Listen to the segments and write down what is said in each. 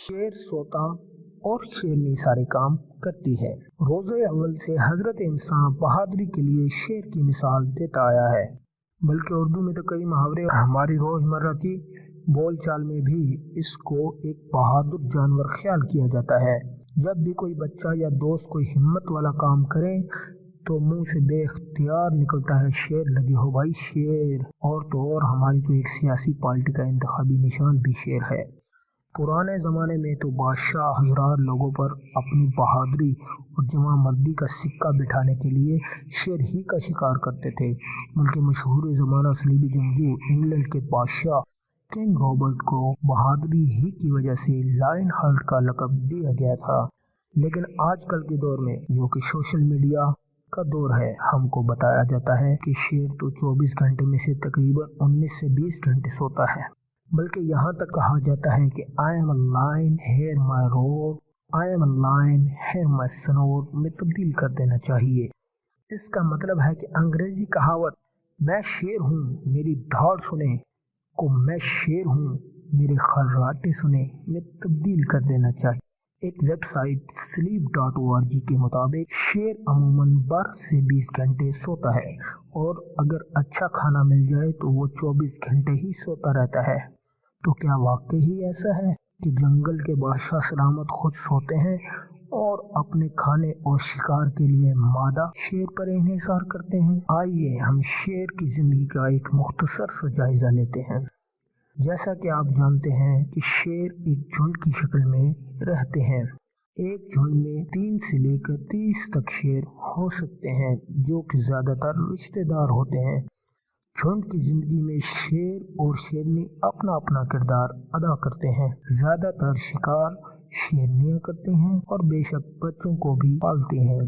शेर सोता और शेरनी सारे काम करती है। रोज़े अव्वल से हजरत इंसान बहादुरी के लिए शेर की मिसाल देता आया है। बल्कि उर्दू में तो कई मुहावरे हमारी रोज़मर्रा की बोल चाल में भी इसको एक बहादुर जानवर ख्याल किया जाता है। जब भी कोई बच्चा या दोस्त कोई हिम्मत वाला काम करे तो मुंह से बेख्तियार निकलता है, शेर लगे हो भाई शेर। और तो और हमारी तो एक सियासी पार्टी का इंतखाबी निशान भी शेर है। पुराने ज़माने में तो बादशाह हज़रात लोगों पर अपनी बहादुरी और जवां मर्दी का सिक्का बिठाने के लिए शेर ही का शिकार करते थे। बल्कि मशहूर ज़माना सलीबी जंगजू इंग्लैंड के बादशाह किंग रॉबर्ट को बहादुरी ही की वजह से लायन हार्ट का लक़ब दिया गया था। लेकिन आजकल के दौर में जो कि सोशल मीडिया का दौर है, हमको बताया जाता है कि शेर तो 24 घंटे में से तकरीबन 19 से 20 घंटे सोता है। बल्कि यहाँ तक कहा जाता है कि I am a lion hear my roar, I am a lion hear my snore में तब्दील कर देना चाहिए। इसका मतलब है कि अंग्रेजी कहावत मैं शेर हूँ मेरी दहाड़ सुने को मैं शेर हूँ मेरे खर्राटे सुने में तब्दील कर देना चाहिए। एक वेबसाइट sleep.org के मुताबिक शेर अमूमन 12 से 20 घंटे सोता है और अगर अच्छा खाना मिल जाए तो वो 24 घंटे ही सोता रहता है। तो क्या वाकई ही ऐसा है कि जंगल के बादशाह सलामत खुद सोते हैं और अपने खाने और शिकार के लिए मादा शेर पर इन्हिसार करते हैं? आइए हम शेर की जिंदगी का एक मुख्तसर सा जायजा लेते हैं। जैसा कि आप जानते हैं कि शेर एक झुंड की शक्ल में रहते हैं। एक झुंड में 3 से लेकर 30 तक शेर हो सकते हैं जो कि ज्यादातर रिश्तेदार होते हैं। झुंड की जिंदगी में शेर और शेरनी अपना अपना किरदार अदा करते हैं। ज्यादातर शिकार शेरनियां करते हैं और बेशक बच्चों को भी पालती हैं।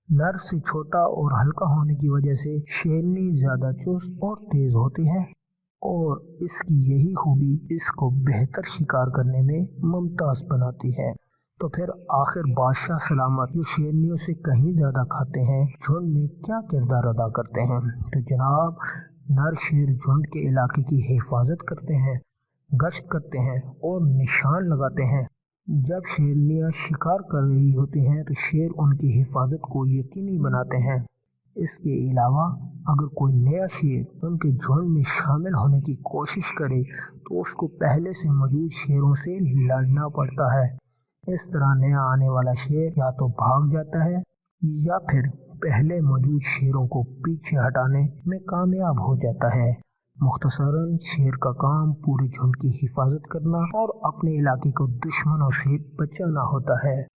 नर से छोटा और हल्का होने की वजह से शेरनी ज्यादा चुस्त और तेज होती है और इसकी यही खूबी इसको बेहतर शिकार करने में मुमताज बनाती है। तो फिर आखिर बादशाह सलामत जो शेरनियों से कहीं ज्यादा खाते हैं झुंड में क्या किरदार अदा करते हैं? तो जनाब, नर शेर झुंड के इलाके की हिफाजत करते हैं, गश्त करते हैं और निशान लगाते हैं। जब शेरनियां शिकार कर रही होती हैं तो शेर उनकी हिफाजत को यकीनी बनाते हैं। इसके अलावा अगर कोई नया शेर उनके झुंड में शामिल होने की कोशिश करे तो उसको पहले से मौजूद शेरों से लड़ना पड़ता है। इस तरह नया आने वाला शेर या तो भाग जाता है या फिर पहले मौजूद शेरों को पीछे हटाने में कामयाब हो जाता है। मुख्तसरन शेर का काम पूरे झुंड की हिफाजत करना और अपने इलाके को दुश्मनों से बचाना होता है।